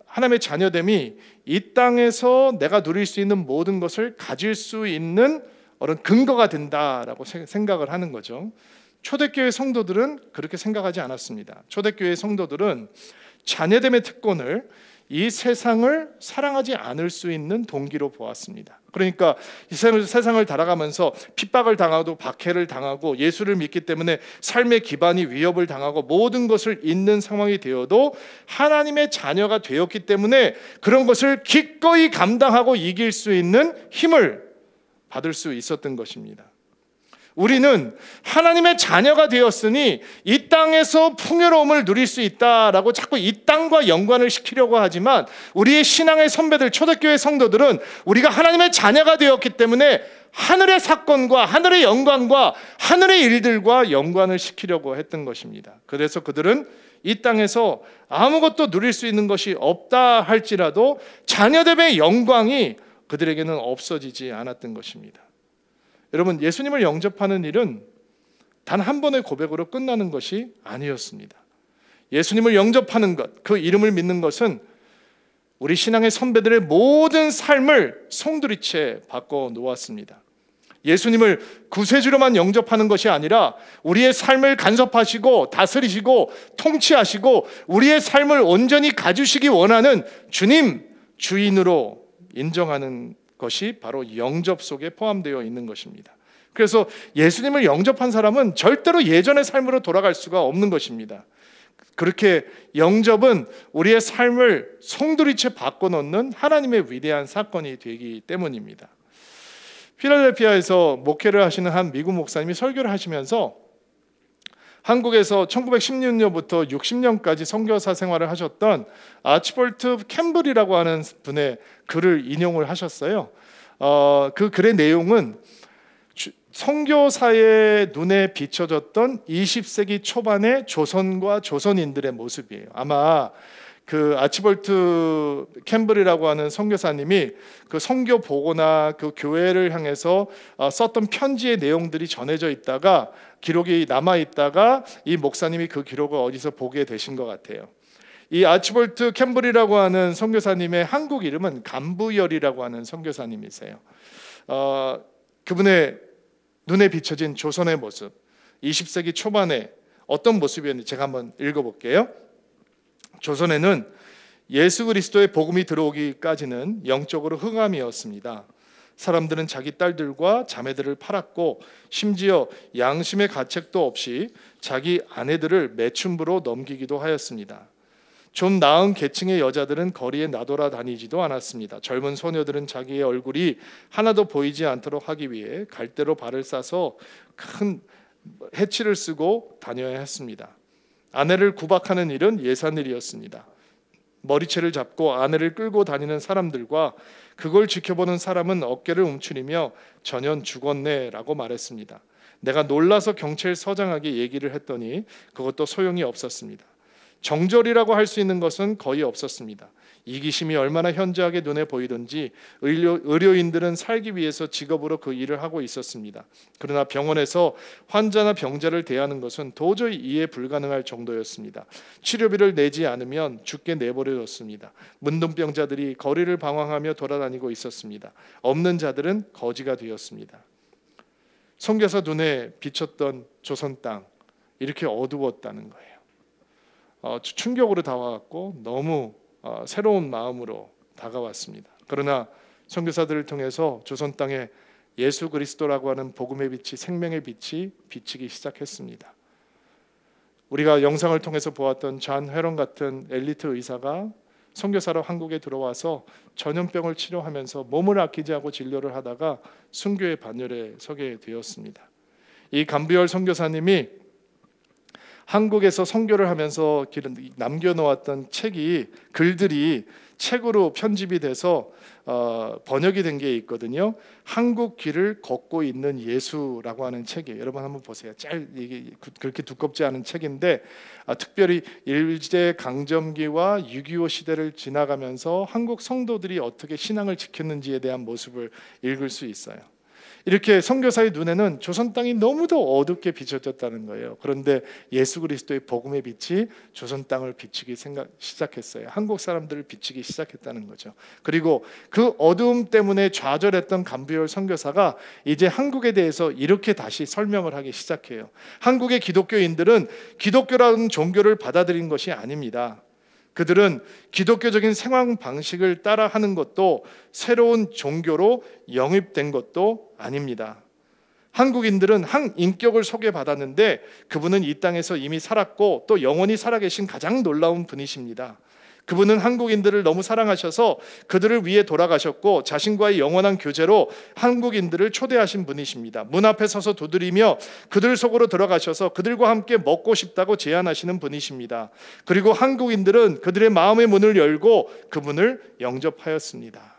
Speaker 1: 하나님의 자녀됨이 이 땅에서 내가 누릴 수 있는 모든 것을 가질 수 있는 어떤 근거가 된다라고 생각을 하는 거죠. 초대교회 성도들은 그렇게 생각하지 않았습니다. 초대교회 성도들은 자녀됨의 특권을 이 세상을 사랑하지 않을 수 있는 동기로 보았습니다. 그러니까 이 세상을 살아가면서 핍박을 당하고 박해를 당하고 예수를 믿기 때문에 삶의 기반이 위협을 당하고 모든 것을 잃는 상황이 되어도 하나님의 자녀가 되었기 때문에 그런 것을 기꺼이 감당하고 이길 수 있는 힘을 받을 수 있었던 것입니다. 우리는 하나님의 자녀가 되었으니 이 땅에서 풍요로움을 누릴 수 있다라고 자꾸 이 땅과 연관을 시키려고 하지만, 우리의 신앙의 선배들, 초대교회 성도들은 우리가 하나님의 자녀가 되었기 때문에 하늘의 사건과 하늘의 영광과 하늘의 일들과 연관을 시키려고 했던 것입니다. 그래서 그들은 이 땅에서 아무것도 누릴 수 있는 것이 없다 할지라도 자녀됨의 영광이 그들에게는 없어지지 않았던 것입니다. 여러분, 예수님을 영접하는 일은 단 한 번의 고백으로 끝나는 것이 아니었습니다. 예수님을 영접하는 것, 그 이름을 믿는 것은 우리 신앙의 선배들의 모든 삶을 송두리째 바꿔 놓았습니다. 예수님을 구세주로만 영접하는 것이 아니라 우리의 삶을 간섭하시고 다스리시고 통치하시고 우리의 삶을 온전히 가주시기 원하는 주님, 주인으로 인정하는 것이 바로 영접 속에 포함되어 있는 것입니다. 그래서 예수님을 영접한 사람은 절대로 예전의 삶으로 돌아갈 수가 없는 것입니다. 그렇게 영접은 우리의 삶을 송두리째 바꿔놓는 하나님의 위대한 사건이 되기 때문입니다. 필라델피아에서 목회를 하시는 한 미국 목사님이 설교를 하시면서 한국에서 1916년부터 60년까지 선교사 생활을 하셨던 아치볼트 캠블이라고 하는 분의 글을 인용을 하셨어요. 그 글의 내용은 선교사의 눈에 비춰졌던 20세기 초반의 조선과 조선인들의 모습이에요. 아마 그 아치볼트 캠블이라고 하는 선교사님이 그 선교 보고나 그 교회를 향해서 썼던 편지의 내용들이 전해져 있다가, 기록이 남아 있다가 이 목사님이 그 기록을 어디서 보게 되신 것 같아요. 이 아치볼트 캠블이라고 하는 선교사님의 한국 이름은 간부열이라고 하는 선교사님이세요. 그분의 눈에 비춰진 조선의 모습, 20세기 초반에 어떤 모습이었는지 제가 한번 읽어볼게요. 조선에는 예수 그리스도의 복음이 들어오기까지는 영적으로 흑암이었습니다. 사람들은 자기 딸들과 자매들을 팔았고 심지어 양심의 가책도 없이 자기 아내들을 매춘부로 넘기기도 하였습니다. 좀 나은 계층의 여자들은 거리에 나돌아다니지도 않았습니다. 젊은 소녀들은 자기의 얼굴이 하나도 보이지 않도록 하기 위해 갈대로 발을 싸서 큰 해치를 쓰고 다녀야 했습니다. 아내를 구박하는 일은 예산일이었습니다. 머리채를 잡고 아내를 끌고 다니는 사람들과 그걸 지켜보는 사람은 어깨를 움츠리며 전현 죽었네라고 말했습니다. 내가 놀라서 경찰서장에게 얘기를 했더니 그것도 소용이 없었습니다. 정절이라고 할 수 있는 것은 거의 없었습니다. 이기심이 얼마나 현저하게 눈에 보이던지 의료인들은 살기 위해서 직업으로 그 일을 하고 있었습니다. 그러나 병원에서 환자나 병자를 대하는 것은 도저히 이해 불가능할 정도였습니다. 치료비를 내지 않으면 죽게 내버려뒀습니다. 문둥병자들이 거리를 방황하며 돌아다니고 있었습니다. 없는 자들은 거지가 되었습니다. 선교사 눈에 비쳤던 조선 땅, 이렇게 어두웠다는 거예요. 충격으로 다가왔고 너무 새로운 마음으로 다가왔습니다. 그러나 선교사들을 통해서 조선 땅에 예수 그리스도라고 하는 복음의 빛이, 생명의 빛이 비치기 시작했습니다. 우리가 영상을 통해서 보았던 잔 회론 같은 엘리트 의사가 선교사로 한국에 들어와서 전염병을 치료하면서 몸을 아끼지 않고 진료를 하다가 순교의 반열에 서게 되었습니다. 이 간부열 선교사님이 한국에서 선교를 하면서 남겨놓았던 글들이 책으로 편집이 돼서 번역이 된 게 있거든요. 한국 길을 걷고 있는 예수라고 하는 책이에요. 여러분 한번 보세요. 이게 그렇게 두껍지 않은 책인데 특별히 일제 강점기와 6.25 시대를 지나가면서 한국 성도들이 어떻게 신앙을 지켰는지에 대한 모습을 읽을 수 있어요. 이렇게 선교사의 눈에는 조선 땅이 너무도 어둡게 비춰졌다는 거예요. 그런데 예수 그리스도의 복음의 빛이 조선 땅을 비추기 시작했어요. 한국 사람들을 비추기 시작했다는 거죠. 그리고 그 어두움 때문에 좌절했던 간부열 선교사가 이제 한국에 대해서 이렇게 다시 설명을 하기 시작해요. 한국의 기독교인들은 기독교라는 종교를 받아들인 것이 아닙니다. 그들은 기독교적인 생활 방식을 따라하는 것도 새로운 종교로 영입된 것도 아닙니다. 한국인들은 한 인격을 소개받았는데 그분은 이 땅에서 이미 살았고 또 영원히 살아계신 가장 놀라운 분이십니다. 그분은 한국인들을 너무 사랑하셔서 그들을 위해 돌아가셨고 자신과의 영원한 교제로 한국인들을 초대하신 분이십니다. 문 앞에 서서 두드리며 그들 속으로 들어가셔서 그들과 함께 먹고 싶다고 제안하시는 분이십니다. 그리고 한국인들은 그들의 마음의 문을 열고 그분을 영접하였습니다.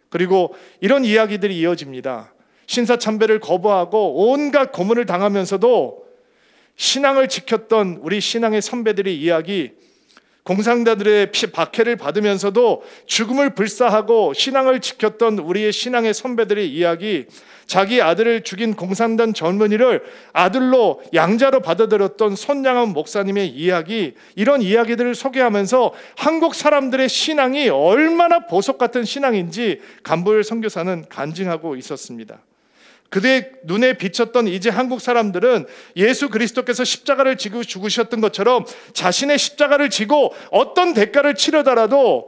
Speaker 1: 그리고 이런 이야기들이 이어집니다. 신사참배를 거부하고 온갖 고문을 당하면서도 신앙을 지켰던 우리 신앙의 선배들의 이야기, 공산자들의 박해를 받으면서도 죽음을 불사하고 신앙을 지켰던 우리의 신앙의 선배들의 이야기, 자기 아들을 죽인 공산당 젊은이를 아들로 양자로 받아들였던 손양원 목사님의 이야기, 이런 이야기들을 소개하면서 한국 사람들의 신앙이 얼마나 보석 같은 신앙인지 간부열 선교사는 간증하고 있었습니다. 그들의 눈에 비쳤던 이제 한국 사람들은 예수 그리스도께서 십자가를 지고 죽으셨던 것처럼 자신의 십자가를 지고 어떤 대가를 치르더라도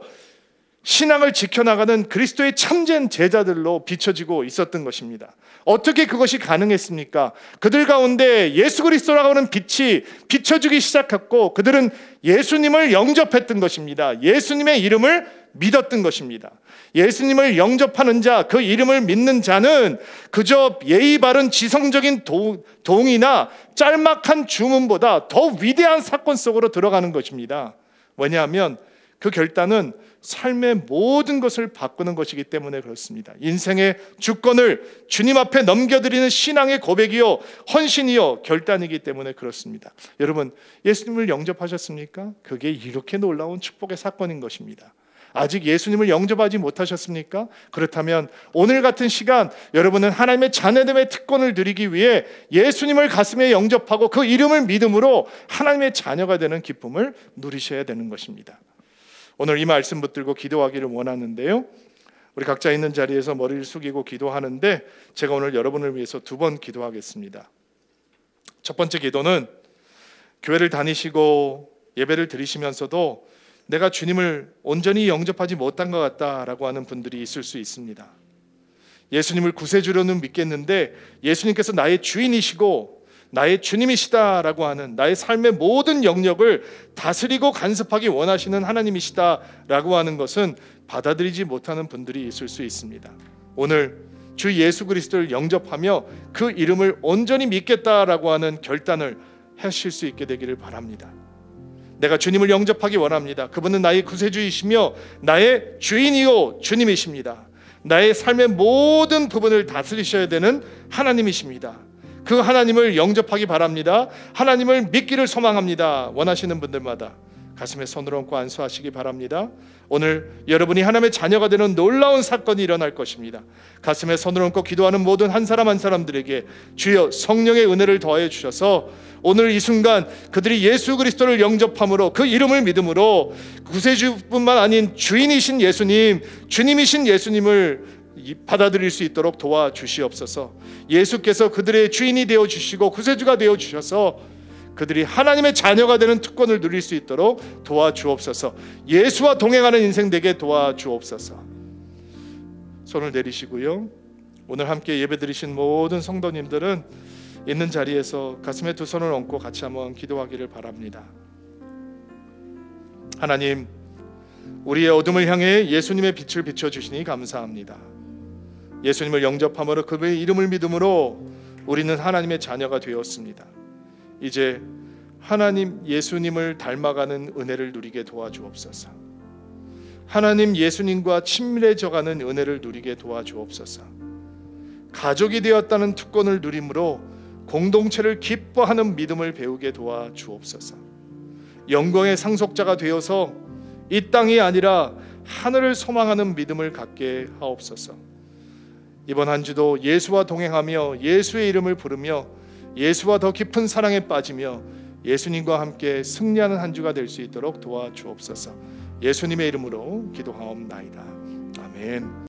Speaker 1: 신앙을 지켜나가는 그리스도의 참된 제자들로 비춰지고 있었던 것입니다. 어떻게 그것이 가능했습니까? 그들 가운데 예수 그리스도라고 하는 빛이 비춰주기 시작했고 그들은 예수님을 영접했던 것입니다. 예수님의 이름을 믿었던 것입니다. 예수님을 영접하는 자, 그 이름을 믿는 자는 그저 예의 바른 지성적인 동의나 짤막한 주문보다 더 위대한 사건 속으로 들어가는 것입니다. 왜냐하면 그 결단은 삶의 모든 것을 바꾸는 것이기 때문에 그렇습니다. 인생의 주권을 주님 앞에 넘겨드리는 신앙의 고백이요 헌신이요 결단이기 때문에 그렇습니다. 여러분, 예수님을 영접하셨습니까? 그게 이렇게 놀라운 축복의 사건인 것입니다. 아직 예수님을 영접하지 못하셨습니까? 그렇다면 오늘 같은 시간 여러분은 하나님의 자녀됨의 특권을 누리기 위해 예수님을 가슴에 영접하고 그 이름을 믿음으로 하나님의 자녀가 되는 기쁨을 누리셔야 되는 것입니다. 오늘 이 말씀 붙들고 기도하기를 원하는데요, 우리 각자 있는 자리에서 머리를 숙이고 기도하는데 제가 오늘 여러분을 위해서 2번 기도하겠습니다. 첫 번째 기도는 교회를 다니시고 예배를 드리시면서도 내가 주님을 온전히 영접하지 못한 것 같다라고 하는 분들이 있을 수 있습니다. 예수님을 구세주로는 믿겠는데 예수님께서 나의 주인이시고 나의 주님이시다라고 하는, 나의 삶의 모든 영역을 다스리고 간섭하기 원하시는 하나님이시다라고 하는 것은 받아들이지 못하는 분들이 있을 수 있습니다. 오늘 주 예수 그리스도를 영접하며 그 이름을 온전히 믿겠다라고 하는 결단을 하실 수 있게 되기를 바랍니다. 내가 주님을 영접하기 원합니다. 그분은 나의 구세주이시며 나의 주인이요 주님이십니다. 나의 삶의 모든 부분을 다스리셔야 되는 하나님이십니다. 그 하나님을 영접하기 바랍니다. 하나님을 믿기를 소망합니다. 원하시는 분들마다 가슴에 손을 얹고 안수하시기 바랍니다. 오늘 여러분이 하나님의 자녀가 되는 놀라운 사건이 일어날 것입니다. 가슴에 손을 얹고 기도하는 모든 한 사람 한 사람들에게 주여 성령의 은혜를 더해 주셔서 오늘 이 순간 그들이 예수 그리스도를 영접함으로 그 이름을 믿음으로 구세주뿐만 아닌 주인이신 예수님, 주님이신 예수님을 받아들일 수 있도록 도와주시옵소서. 예수께서 그들의 주인이 되어주시고 구세주가 되어주셔서 그들이 하나님의 자녀가 되는 특권을 누릴 수 있도록 도와주옵소서. 예수와 동행하는 인생 되게 도와주옵소서. 손을 내리시고요, 오늘 함께 예배드리신 모든 성도님들은 있는 자리에서 가슴에 2 손을 얹고 같이 한번 기도하기를 바랍니다. 하나님, 우리의 어둠을 향해 예수님의 빛을 비춰주시니 감사합니다. 예수님을 영접함으로 그분의 이름을 믿음으로 우리는 하나님의 자녀가 되었습니다. 이제 하나님 예수님을 닮아가는 은혜를 누리게 도와주옵소서. 하나님 예수님과 친밀해져가는 은혜를 누리게 도와주옵소서. 가족이 되었다는 특권을 누림으로 공동체를 기뻐하는 믿음을 배우게 도와주옵소서. 영광의 상속자가 되어서 이 땅이 아니라 하늘을 소망하는 믿음을 갖게 하옵소서. 이번 한 주도 예수와 동행하며 예수의 이름을 부르며 예수와 더 깊은 사랑에 빠지며 예수님과 함께 승리하는 한 주가 될 수 있도록 도와주옵소서. 예수님의 이름으로 기도하옵나이다. 아멘.